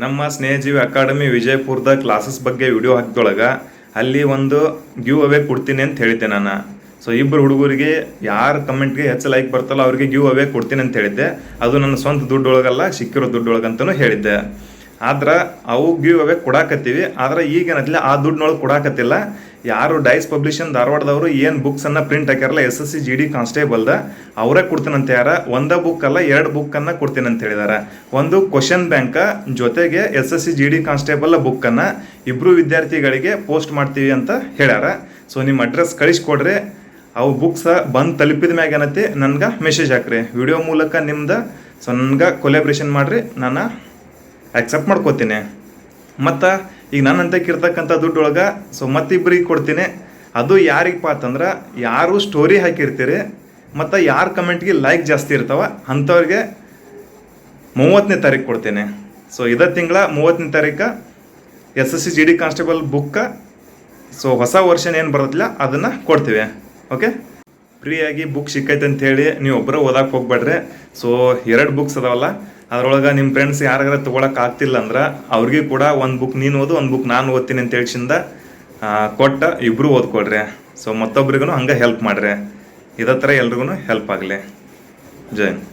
ನಮ್ಮ ಸ್ನೇಹಜೀವಿ ಅಕಾಡೆಮಿ ವಿಜಯಪುರದ ಕ್ಲಾಸಸ್ ಬಗ್ಗೆ ವಿಡಿಯೋ ಹಾಕಿದೊಳಗೆ ಅಲ್ಲಿ ಒಂದು ಗಿವ್ ಅವೇ ಕೊಡ್ತೀನಿ ಅಂತ ಹೇಳಿದ್ದೆ ನಾನು. ಸೊ ಇಬ್ಬರು ಹುಡುಗರಿಗೆ ಯಾರು ಕಮೆಂಟ್ಗೆ ಹೆಚ್ಚು ಲೈಕ್ ಬರ್ತಲ್ಲ ಅವ್ರಿಗೆ ಗಿವ್ ಅವೇ ಕೊಡ್ತೀನಿ ಅಂತ ಹೇಳಿದ್ದೆ. ಅದು ನನ್ನ ಸ್ವಂತ ದುಡ್ಡೊಳಗಲ್ಲ, ಸಿಕ್ಕಿರೋ ದುಡ್ಡೊಳಗಂತಲೂ ಹೇಳಿದ್ದೆ. ಆದ್ರೆ ಅವು ಗಿವ್ ಅವೇ ಕೊಡಾಕತ್ತೀವಿ. ಆದ್ರೆ ಈಗೇನತ್ತಿಲ್ಲ, ಆ ದುಡ್ಡಿನೊಳಗೆ ಕೊಡಾಕತ್ತಿಲ್ಲ. ಯಾರು ಡೈಸ್ ಪಬ್ಲಿಷನ್ ಧಾರವಾಡದವರು ಏನು ಬುಕ್ಸನ್ನು ಪ್ರಿಂಟ್ ಹಾಕ್ಯಾರಲ್ಲ SSC GD ಕಾನ್ಸ್ಟೇಬಲ್ದ, ಅವರೇ ಕೊಡ್ತೀನಂತ ಯಾರ. ಒಂದೇ ಬುಕ್ ಅಲ್ಲ, 2 ಬುಕ್ಕನ್ನು ಕೊಡ್ತೀನಿ ಅಂತ ಹೇಳಿದಾರೆ. ಒಂದು ಕ್ವಶನ್ ಬ್ಯಾಂಕ್ ಜೊತೆಗೆ SSC GD ಕಾನ್ಸ್ಟೇಬಲ್ ಬುಕ್ಕನ್ನು ಇಬ್ಬರು ವಿದ್ಯಾರ್ಥಿಗಳಿಗೆ ಪೋಸ್ಟ್ ಮಾಡ್ತೀವಿ ಅಂತ ಹೇಳ್ಯಾರ. ಸೊ ನಿಮ್ಮ ಅಡ್ರೆಸ್ ಕಳಿಸ್ಕೊಡ್ರಿ. ಅವು ಬುಕ್ಸ್ ಬಂದು ತಲುಪಿದ ಮ್ಯಾಗ ಏನೈತಿ ನನ್ಗೆ ಮೆಸೇಜ್ ಹಾಕ್ರಿ ವಿಡಿಯೋ ಮೂಲಕ ನಿಮ್ದು. ಸೊ ನನ್ಗೆ ಕೊಲಾಬ್ರೇಷನ್ ಮಾಡಿರಿ, ನಾನು ಆಕ್ಸೆಪ್ಟ್ ಮಾಡ್ಕೋತೀನಿ. ಮತ್ತು ಈಗ ನಾನು ಅಂತಕ್ಕಿರ್ತಕ್ಕಂಥ ದುಡ್ಡೊಳಗೆ ಸೊ ಮತ್ತಿಬ್ಬರಿಗೆ ಕೊಡ್ತೀನಿ. ಅದು ಯಾರಿಗಪ್ಪ ಅಂತಂದ್ರೆ ಯಾರು ಸ್ಟೋರಿ ಹಾಕಿರ್ತೀರಿ ಮತ್ತು ಯಾರು ಕಮೆಂಟ್ಗೆ ಲೈಕ್ ಜಾಸ್ತಿ ಇರ್ತಾವ ಅಂಥವ್ರಿಗೆ 30ನೇ ತಾರೀಕು ಕೊಡ್ತೀನಿ. ಸೊ ಇದೇ ತಿಂಗಳ 30ನೇ ತಾರೀಕು SSC GD ಕಾನ್ಸ್ಟೇಬಲ್ ಬುಕ್ಕ, ಸೊ ಹೊಸ ವರ್ಷನ್ ಏನು ಬರೋದಿಲ್ಲ ಅದನ್ನು ಕೊಡ್ತೀವಿ. ಓಕೆ, ಫ್ರೀಯಾಗಿ ಬುಕ್ ಸಿಕ್ಕೈತೆ ಅಂಥೇಳಿ ನೀವು ಒಬ್ಬರು ಓದಕ್ಕೆ ಹೋಗ್ಬೇಡ್ರಿ. ಸೊ 2 ಬುಕ್ಸ್ ಅದಾವಲ್ಲ, ಅದ್ರೊಳಗೆ ನಿಮ್ಮ ಫ್ರೆಂಡ್ಸ್ ಯಾರಾಗಾರ ತೊಗೊಳಕ್ಕೆ ಆಗ್ತಿಲ್ಲ ಅಂದ್ರೆ ಅವ್ರಿಗೆ ಕೂಡ ಒಂದು ಬುಕ್ ನೀನು ಓದು, ಒಂದು ಬುಕ್ ನಾನು ಓದ್ತೀನಿ ಅಂತ ಹೇಳ್ಸಿಂದ ಕೊಟ್ಟ ಇಬ್ಬರು ಓದ್ಕೊಡ್ರಿ. ಸೊ ಮತ್ತೊಬ್ರಿಗೂ ಹಂಗೆ ಹೆಲ್ಪ್ ಮಾಡಿರಿ. ಇದೇ ಥರ ಎಲ್ರಿಗೂ ಹೆಲ್ಪ್ ಆಗಲಿ. ಜೈ ಹಿಂದ್.